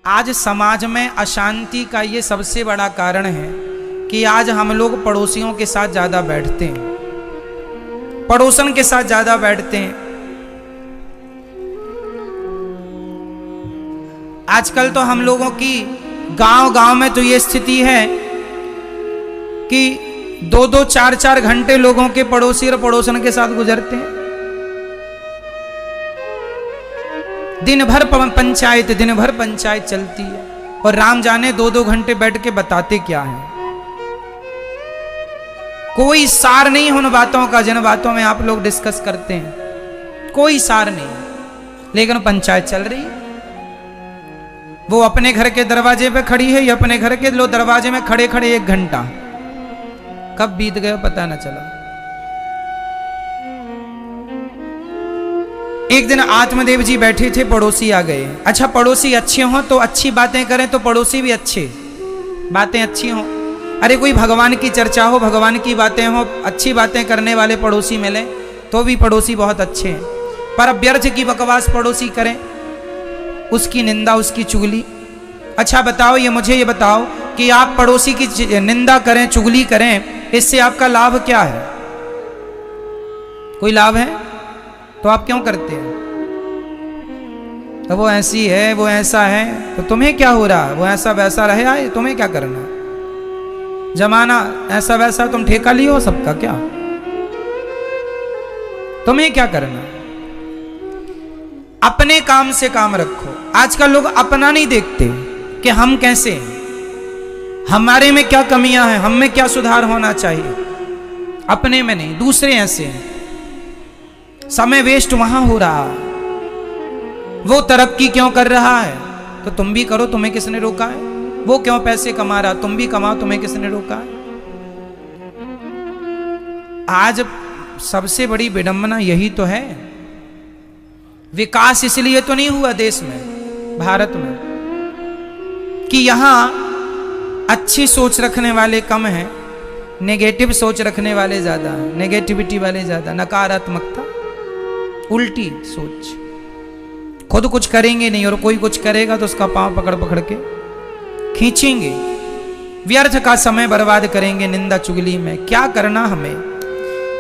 आज समाज में अशांति का ये सबसे बड़ा कारण है कि आज हम लोग पड़ोसियों के साथ ज़्यादा बैठते हैं, पड़ोसन के साथ ज़्यादा बैठते हैं। आजकल तो हम लोगों की गांव-गांव में तो ये स्थिति है कि 2-2, 4-4 घंटे लोगों के पड़ोसी और पड़ोसन के साथ गुजरते हैं। दिन भर पंचायत चलती है और राम जाने 2-2 घंटे बैठ के बताते क्या है। कोई सार नहीं है उन बातों का जिन बातों में आप लोग डिस्कस करते हैं, कोई सार नहीं, लेकिन पंचायत चल रही है। वो अपने घर के दरवाजे पे खड़ी है, ये अपने घर के लो दरवाजे में खड़े खड़े 1 घंटा कब बीत गया पता न चला। एक दिन आत्मदेव जी बैठे थे, पड़ोसी आ गए। अच्छा, पड़ोसी अच्छे हों तो अच्छी बातें करें तो पड़ोसी भी अच्छे, बातें अच्छी हों। अरे कोई भगवान की चर्चा हो, भगवान की बातें हो, अच्छी बातें करने वाले पड़ोसी मिले तो भी पड़ोसी बहुत अच्छे हैं। पर व्यर्थ की बकवास पड़ोसी करें, उसकी निंदा, उसकी चुगली। अच्छा बताओ, मुझे ये बताओ कि आप पड़ोसी की निंदा करें, चुगली करें, इससे आपका लाभ क्या है? कोई लाभ है? तो आप क्यों करते हैं? तो वो ऐसी है, वो ऐसा है, तो तुम्हें क्या हो रहा? वो ऐसा वैसा रहे आए, तुम्हें क्या करना? जमाना ऐसा वैसा, तुम ठेका लियो सबका क्या? तुम्हें क्या करना? अपने काम से काम रखो। आजकल लोग अपना नहीं देखते कि हम कैसे हैं, हमारे में क्या कमियां हैं, हम में क्या सुधार होना चाहिए। अपने में नहीं, दूसरे ऐसे हैं। समय वेस्ट वहां हो रहा, वो तरक्की क्यों कर रहा है तो तुम भी करो, तुम्हें किसने रोका है? वो क्यों पैसे कमा रहा, तुम भी कमाओ, तुम्हें किसने रोका है? आज सबसे बड़ी विडंबना यही तो है। विकास इसलिए तो नहीं हुआ देश में, भारत में, कि यहां अच्छी सोच रखने वाले कम हैं, नेगेटिव सोच रखने वाले ज्यादा हैं, नेगेटिविटी वाले ज्यादा, नकारात्मकता, उल्टी सोच। खुद कुछ करेंगे नहीं और कोई कुछ करेगा तो उसका पांव पकड़ पकड़ के खींचेंगे, व्यर्थ का समय बर्बाद करेंगे निंदा चुगली में। क्या करना हमें?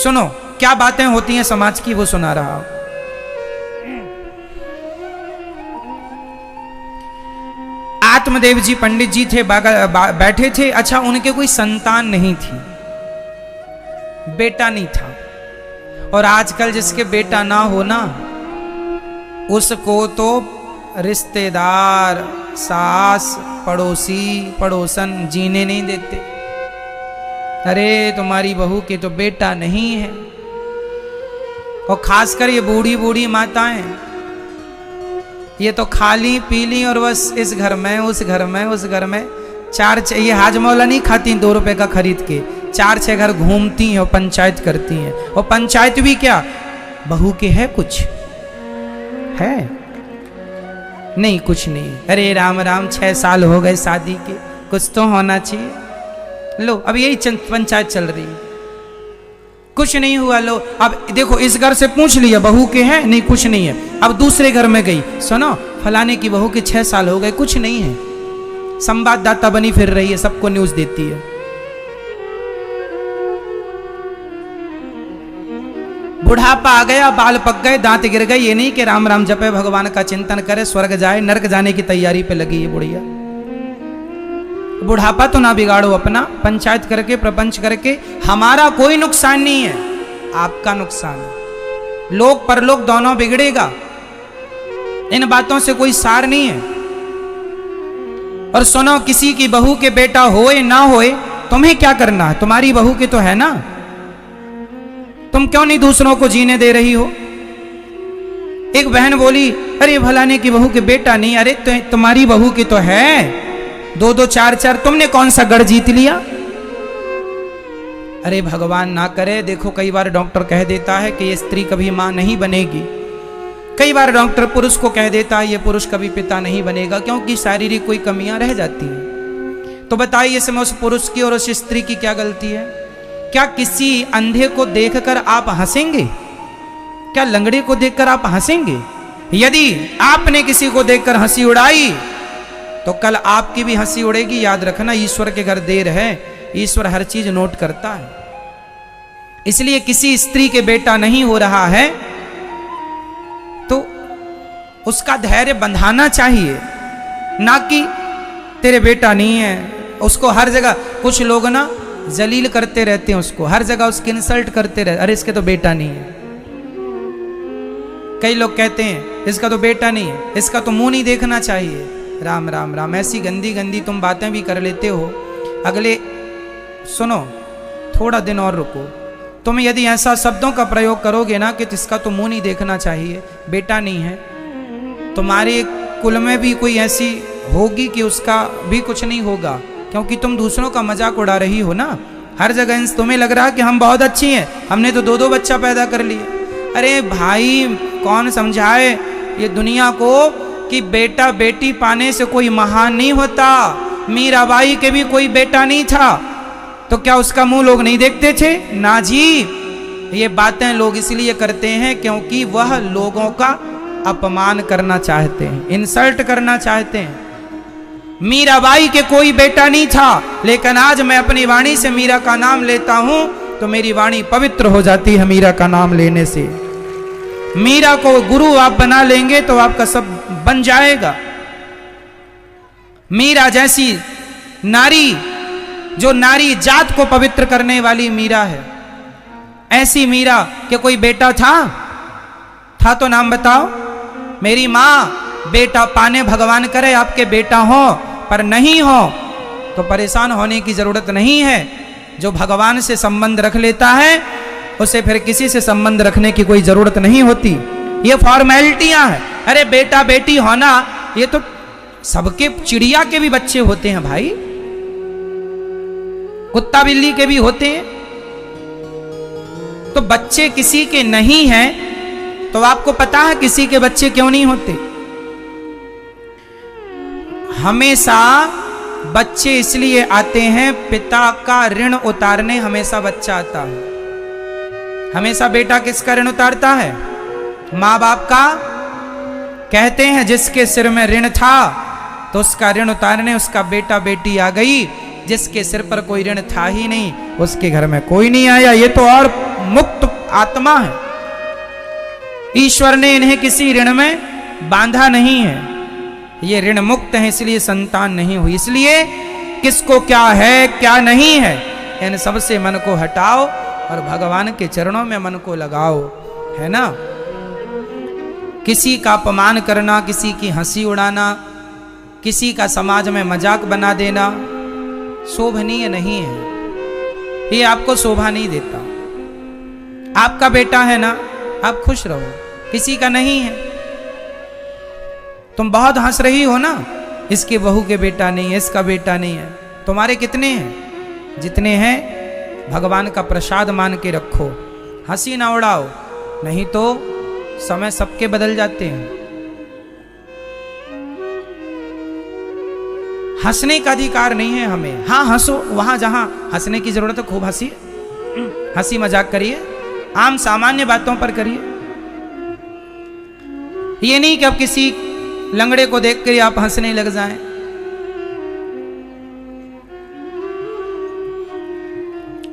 सुनो क्या बातें होती हैं समाज की, वो सुना रहा हूं। आत्मदेव जी पंडित जी थे, बैठे थे। अच्छा, उनके कोई संतान नहीं थी, बेटा नहीं था। और आजकल जिसके बेटा ना हो ना, उसको तो रिश्तेदार, सास, पड़ोसी, पड़ोसन जीने नहीं देते। अरे तुम्हारी बहू के तो बेटा नहीं है। और खासकर ये बूढ़ी बूढ़ी माताएं, ये तो खाली पीली और बस इस घर में उस घर में उस घर में ये हाजमौला नहीं खाती 2 रुपए का खरीद के, 4-6 घर घूमती हैं और पंचायत करती हैं। और पंचायत भी क्या, बहू के है कुछ है? नहीं, कुछ नहीं। अरे राम राम, 6 साल हो गए शादी के, कुछ तो होना चाहिए। लो अब यही पंचायत चल रही है, कुछ नहीं हुआ। लो अब देखो, इस घर से पूछ लिया बहू के हैं, नहीं कुछ नहीं है। अब दूसरे घर में गई, सुनो फलाने की बहू के 6 साल हो गए, कुछ नहीं है। संवाददाता बनी फिर रही है, सबको न्यूज देती है। बुढ़ापा आ गया, बाल पक गए, दांत गिर गए, ये नहीं कि राम राम जपे, भगवान का चिंतन करे, स्वर्ग जाए, नरक जाने की तैयारी पे लगी है बुढ़िया। बुढ़ापा तो ना बिगाड़ो अपना, पंचायत करके, प्रपंच करके। हमारा कोई नुकसान नहीं है, आपका नुकसान है। लोक परलोक दोनों बिगड़ेगा, इन बातों से कोई सार नहीं है। और सुनो, किसी की बहू के बेटा होए ना होए, तुम्हें क्या करना है? तुम्हारी बहू के तो है ना, तुम क्यों नहीं दूसरों को जीने दे रही हो? एक बहन बोली, अरे फलाने की बहू के बेटा नहीं। अरे तुम्हारी बहू की तो है, 2-2, 4-4, तुमने कौन सा गढ़ जीत लिया? अरे भगवान ना करे। देखो कई बार डॉक्टर कह देता है कि ये स्त्री कभी मां नहीं बनेगी, कई बार डॉक्टर पुरुष को कह देता है ये पुरुष कभी पिता नहीं बनेगा, क्योंकि शारीरिक कोई कमियां रह जाती हैं। तो बताइए इसमें उस पुरुष की और उस स्त्री की क्या गलती है? क्या किसी अंधे को देखकर आप हंसेंगे? क्या लंगड़े को देखकर आप हंसेंगे? यदि आपने किसी को देखकर हंसी उड़ाई तो कल आपकी भी हंसी उड़ेगी। याद रखना, ईश्वर के घर देर है, ईश्वर हर चीज नोट करता है। इसलिए किसी स्त्री के बेटा नहीं हो रहा है तो उसका धैर्य बंधाना चाहिए, ना कि तेरे बेटा नहीं है। उसको हर जगह कुछ लोग ना जलील करते रहते हैं, उसको हर जगह उसकी इंसल्ट करते रहते, अरे इसके तो बेटा नहीं है। कई लोग कहते हैं इसका तो बेटा नहीं है, इसका तो मुंह नहीं देखना चाहिए। राम राम राम, ऐसी गंदी गंदी तुम बातें भी कर लेते हो। अगले सुनो, थोड़ा दिन और रुको। तुम यदि ऐसा शब्दों का प्रयोग करोगे ना कि इसका तो मुंह नहीं देखना चाहिए, बेटा नहीं है, तुम्हारे कुल में भी कोई ऐसी होगी कि उसका भी कुछ नहीं होगा, क्योंकि तुम दूसरों का मजाक उड़ा रही हो ना। हर जगह तुम्हें लग रहा कि हम बहुत अच्छी हैं, हमने तो 2-2 बच्चा पैदा कर लिए। अरे भाई, कौन समझाए ये दुनिया को कि बेटा बेटी पाने से कोई महान नहीं होता। मीराबाई के भी कोई बेटा नहीं था, तो क्या उसका मुंह लोग नहीं देखते थे? ना जी, ये बातें लोग इसलिए करते हैं क्योंकि वह लोगों का अपमान करना चाहते हैं, इंसल्ट करना चाहते हैं। मीराबाई के कोई बेटा नहीं था, लेकिन आज मैं अपनी वाणी से मीरा का नाम लेता हूं तो मेरी वाणी पवित्र हो जाती है मीरा का नाम लेने से। मीरा को गुरु आप बना लेंगे तो आपका सब बन जाएगा। मीरा जैसी नारी, जो नारी जात को पवित्र करने वाली मीरा है, ऐसी मीरा के कोई बेटा था तो नाम बताओ। मेरी माँ, बेटा पाने भगवान करे आपके बेटा हो, पर नहीं हो तो परेशान होने की जरूरत नहीं है। जो भगवान से संबंध रख लेता है उसे फिर किसी से संबंध रखने की कोई जरूरत नहीं होती। ये फॉर्मेलिटियां हैं। अरे बेटा बेटी होना, ये तो सबके, चिड़िया के भी बच्चे होते हैं भाई, कुत्ता बिल्ली के भी होते हैं। तो बच्चे किसी के नहीं हैं तो आपको पता है किसी के बच्चे क्यों नहीं होते। हमेशा बच्चे इसलिए आते हैं, पिता का ऋण उतारने हमेशा बच्चा आता है। हमेशा बेटा किसका ऋण उतारता है? माँ बाप का। कहते हैं जिसके सिर में ऋण था तो उसका ऋण उतारने उसका बेटा बेटी आ गई, जिसके सिर पर कोई ऋण था ही नहीं उसके घर में कोई नहीं आया। ये तो और मुक्त आत्मा है। ईश्वर ने इन्हें किसी ऋण में बांधा नहीं है, ये ऋण मुक्त है, इसलिए संतान नहीं हुई। इसलिए किसको क्या है क्या नहीं है, इन सब से मन को हटाओ और भगवान के चरणों में मन को लगाओ, है ना। किसी का अपमान करना, किसी की हंसी उड़ाना, किसी का समाज में मजाक बना देना शोभनीय नहीं है। ये आपको शोभा नहीं देता। आपका बेटा है ना, आप खुश रहो, किसी का नहीं है। तुम बहुत हंस रही हो ना, इसके बहू के बेटा नहीं है, इसका बेटा नहीं है। तुम्हारे कितने हैं? जितने हैं भगवान का प्रसाद मान के रखो, हंसी ना उड़ाओ, नहीं तो समय सबके बदल जाते हैं। हंसने का अधिकार नहीं है हमें। हाँ हंसो, वहां जहां हंसने की जरूरत है खूब हंसी, हंसी मजाक करिए, आम सामान्य बातों पर करिए। ये नहीं कि अब किसी लंगड़े को देखकर आप हंसने लग जाएं।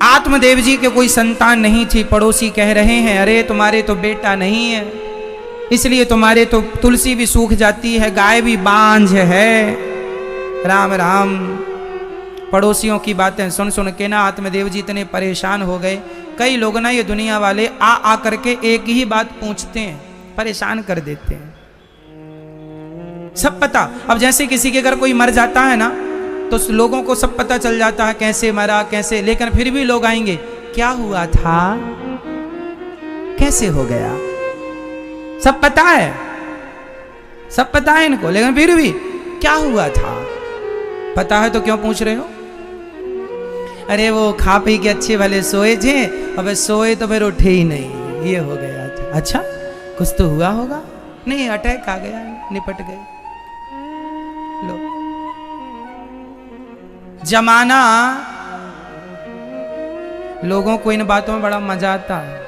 आत्मदेव जी के कोई संतान नहीं थी, पड़ोसी कह रहे हैं अरे तुम्हारे तो बेटा नहीं है, इसलिए तुम्हारे तो तुलसी भी सूख जाती है, गाय भी बांझ है। राम राम। पड़ोसियों की बातें सुन सुन के ना आत्मदेव जी इतने परेशान हो गए। कई लोग ना ये दुनिया वाले आ करके एक ही बात पूछते हैं, परेशान कर देते हैं। सब पता, अब जैसे किसी के घर कोई मर जाता है ना तो लोगों को सब पता चल जाता है कैसे मरा कैसे, लेकिन फिर भी लोग आएंगे क्या हुआ था, कैसे हो गया, सब पता है, सब पता है इनको, लेकिन फिर भी क्या हुआ था। पता है तो क्यों पूछ रहे हो? अरे वो खा पी के अच्छे वाले सोए थे, अब सोए तो फिर उठे ही नहीं, ये हो गया था। अच्छा कुछ तो हुआ होगा? नहीं, अटैक आ गया, निपट गए। लो, जमाना, लोगों को इन बातों में बड़ा मजा आता है।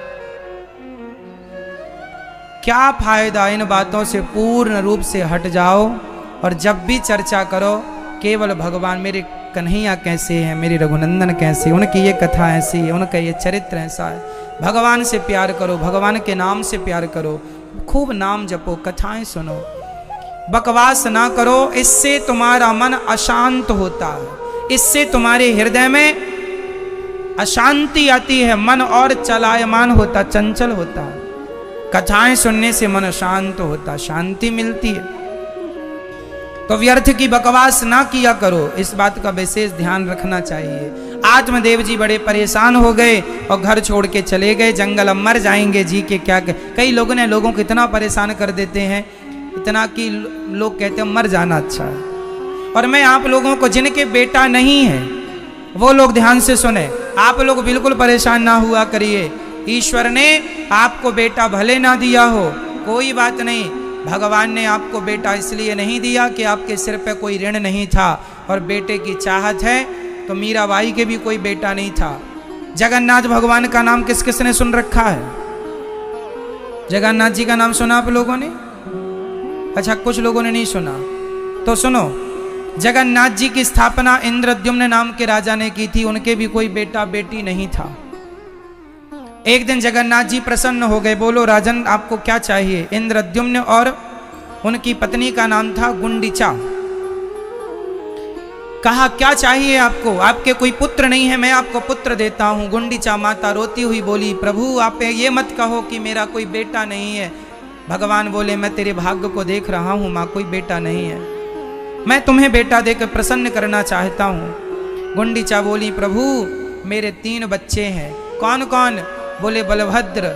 क्या फायदा इन बातों से पूर्ण रूप से हट जाओ और जब भी चर्चा करो केवल भगवान मेरे कन्हैया कैसे हैं, मेरे रघुनंदन कैसे, उनकी ये कथा ऐसी है, उनका ये चरित्र ऐसा है। भगवान से प्यार करो, भगवान के नाम से प्यार करो, खूब नाम जपो, कथाएं सुनो, बकवास ना करो। इससे तुम्हारा मन अशांत होता है, इससे तुम्हारे हृदय में अशांति आती है, मन और चलायमान होता, चंचल होता है। कथाएं सुनने से मन शांत होता, शांति मिलती है। तो व्यर्थ की बकवास ना किया करो, इस बात का विशेष ध्यान रखना चाहिए। आत्मदेव जी बड़े परेशान हो गए और घर छोड़ के चले गए जंगल। अब मर जाएंगे जी के क्या। कई लोगों ने लोगों को इतना परेशान कर देते हैं, इतना कि लोग कहते हैं मर जाना अच्छा है। और मैं आप लोगों को, जिनके बेटा नहीं है वो लोग ध्यान से सुने, आप लोग बिल्कुल परेशान ना हुआ करिए। ईश्वर ने आपको बेटा भले ना दिया हो, कोई बात नहीं, भगवान ने आपको बेटा इसलिए नहीं दिया कि आपके सिर पे कोई ऋण नहीं था और बेटे की चाहत है। तो मीराबाई के भी कोई बेटा नहीं था। जगन्नाथ भगवान का नाम किस किस ने सुन रखा है? जगन्नाथ जी का नाम सुना आप लोगों ने? अच्छा, कुछ लोगों ने नहीं सुना तो सुनो। जगन्नाथ जी की स्थापना इंद्रद्युम्न नाम के राजा ने की थी, उनके भी कोई बेटा बेटी नहीं था। एक दिन जगन्नाथ जी प्रसन्न हो गए, बोलो राजन आपको क्या चाहिए? इंद्रद्युम्न और उनकी पत्नी का नाम था गुंडीचा। कहा क्या चाहिए आपको? आपके कोई पुत्र नहीं है, मैं आपको पुत्र देता हूं। गुंडीचा माता रोती हुई बोली, प्रभु आप ये मत कहो कि मेरा कोई बेटा नहीं है। भगवान बोले, मैं तेरे भाग्य को देख रहा हूं मां, कोई बेटा नहीं है, मैं तुम्हें बेटा देकर प्रसन्न करना चाहता हूं। गुंडीचा बोली, प्रभु मेरे 3 बच्चे हैं। कौन कौन? बोले बलभद्र,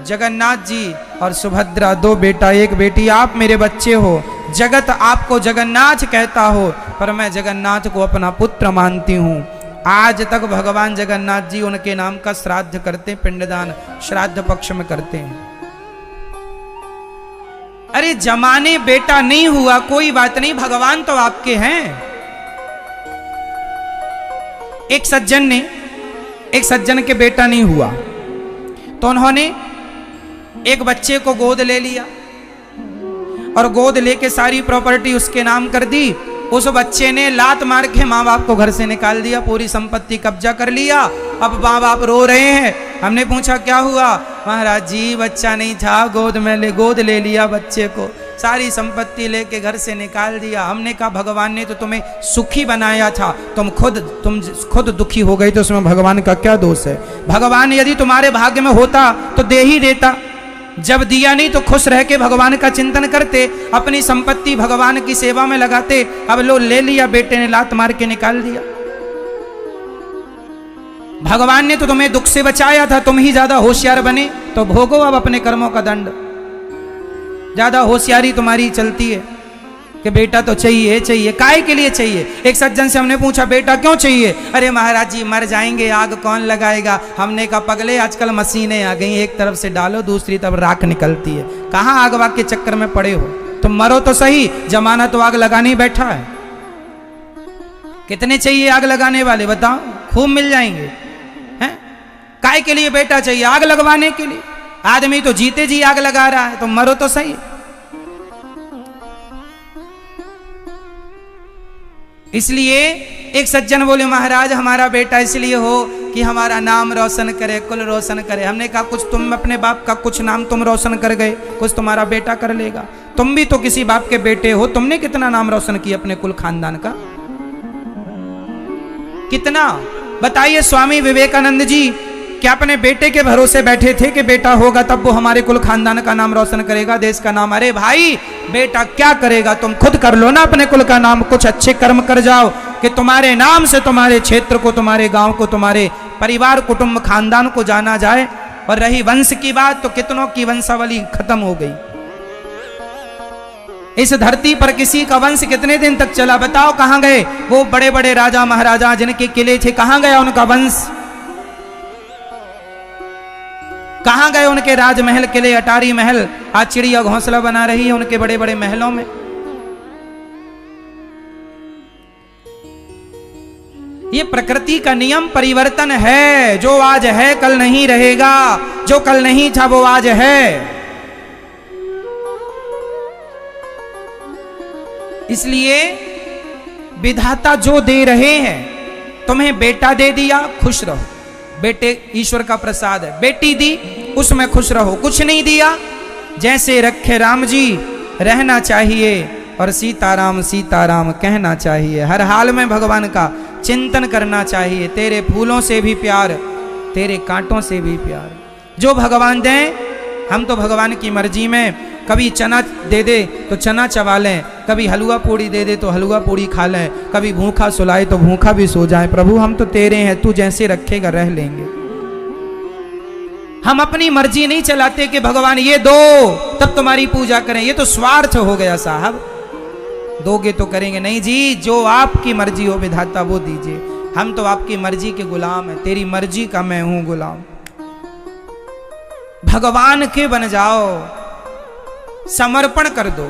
जगन्नाथ जी और सुभद्रा, 2 बेटा 1 बेटी। आप मेरे बच्चे हो, जगत आपको जगन्नाथ कहता हो, पर मैं जगन्नाथ को अपना पुत्र मानती हूँ। आज तक भगवान जगन्नाथ जी उनके नाम का श्राद्ध करते, पिंडदान श्राद्ध पक्ष में करते हैं। अरे जमाने बेटा नहीं हुआ कोई बात नहीं, भगवान तो आपके हैं। एक सज्जन के बेटा नहीं हुआ तो उन्होंने एक बच्चे को गोद ले लिया और गोद लेके सारी प्रॉपर्टी उसके नाम कर दी। उस बच्चे ने लात मार के माँ बाप को घर से निकाल दिया, पूरी संपत्ति कब्जा कर लिया। अब माँ बाप रो रहे हैं। हमने पूछा क्या हुआ? महाराज जी बच्चा नहीं था, गोद ले लिया बच्चे को, सारी संपत्ति लेके घर से निकाल दिया। हमने कहा भगवान ने तो तुम्हें सुखी बनाया था, तुम खुद दुखी हो गई, तो उसमें भगवान का क्या दोष है? भगवान यदि तुम्हारे भाग्य में होता तो दे ही देता, जब दिया नहीं तो खुश रह के भगवान का चिंतन करते, अपनी संपत्ति भगवान की सेवा में लगाते। अब लो ले लिया, बेटे ने लात मार के निकाल दिया। भगवान ने तो तुम्हें दुख से बचाया था, तुम ही ज्यादा होशियार बने, तो भोगो अब अपने कर्मों का दंड। ज्यादा होशियारी तुम्हारी चलती है कि बेटा तो चाहिए। काय के लिए चाहिए? एक सज्जन से हमने पूछा बेटा क्यों चाहिए? अरे महाराज जी मर जाएंगे, आग कौन लगाएगा? हमने कहा पगले आजकल मशीनें आ गई, एक तरफ से डालो दूसरी तरफ राख निकलती है, कहाँ आग वाग के चक्कर में पड़े हो? तुम मरो तो सही, जमाना तो आग लगाने ही बैठा है। कितने चाहिए आग लगाने वाले बताओ? खूब मिल जाएंगे। हैं? काय के लिए बेटा चाहिए? आग लगवाने के लिए। आदमी तो जीते जी आग लगा रहा है, तो मरो तो सही। इसलिए एक सज्जन बोले महाराज हमारा बेटा इसलिए हो कि हमारा नाम रोशन करे, कुल रोशन करे। हमने कहा कुछ तुम अपने बाप का कुछ नाम तुम रोशन कर गए, कुछ तुम्हारा बेटा कर लेगा। तुम भी तो किसी बाप के बेटे हो, तुमने कितना नाम रोशन किया अपने कुल खानदान का? कितना बताइए। स्वामी विवेकानंद जी क्या अपने बेटे के भरोसे बैठे थे कि बेटा होगा तब वो हमारे कुल खानदान का नाम रोशन करेगा, देश का नाम? अरे भाई बेटा क्या करेगा, तुम खुद कर लो ना अपने कुल का नाम। कुछ अच्छे कर्म कर जाओ कि तुम्हारे नाम से तुम्हारे क्षेत्र को, तुम्हारे गांव को, तुम्हारे परिवार कुटुंब खानदान को जाना जाए। और रही वंश की बात, तो कितनों की वंशावली खत्म हो गई। इस धरती पर किसी का वंश कितने दिन तक चला बताओ? कहां गए वो बड़े बड़े राजा महाराजा जिनके किले थे? कहां गया उनका वंश? कहां गए उनके राजमहल, किले, अटारी महल? आज चिड़िया घोंसला बना रही है उनके बड़े बड़े महलों में। ये प्रकृति का नियम परिवर्तन है। जो आज है कल नहीं रहेगा, जो कल नहीं था वो आज है। इसलिए विधाता जो दे रहे हैं, तुम्हें बेटा दे दिया, खुश रहो, बेटे ईश्वर का प्रसाद है। बेटी दी, उसमें खुश रहो। कुछ नहीं दिया, जैसे रखे राम जी रहना चाहिए, और सीताराम सीताराम कहना चाहिए। हर हाल में भगवान का चिंतन करना चाहिए। तेरे फूलों से भी प्यार, तेरे कांटों से भी प्यार। जो भगवान दें, हम तो भगवान की मर्जी में, कभी चना दे दे तो चना चबा लें, कभी हलवा पूड़ी दे दे तो हलवा पूड़ी खा लें, कभी भूखा सुलाए तो भूखा भी सो जाए। प्रभु हम तो तेरे हैं, तू जैसे रखेगा रह लेंगे। हम अपनी मर्जी नहीं चलाते कि भगवान ये दो तब तुम्हारी पूजा करें, ये तो स्वार्थ हो गया साहब। दोगे तो करेंगे, नहीं जी, जो आपकी मर्जी हो विधाता वो दीजिए। हम तो आपकी मर्जी के गुलाम हैं, तेरी मर्जी का मैं हूं गुलाम। भगवान के बन जाओ, समर्पण कर दो।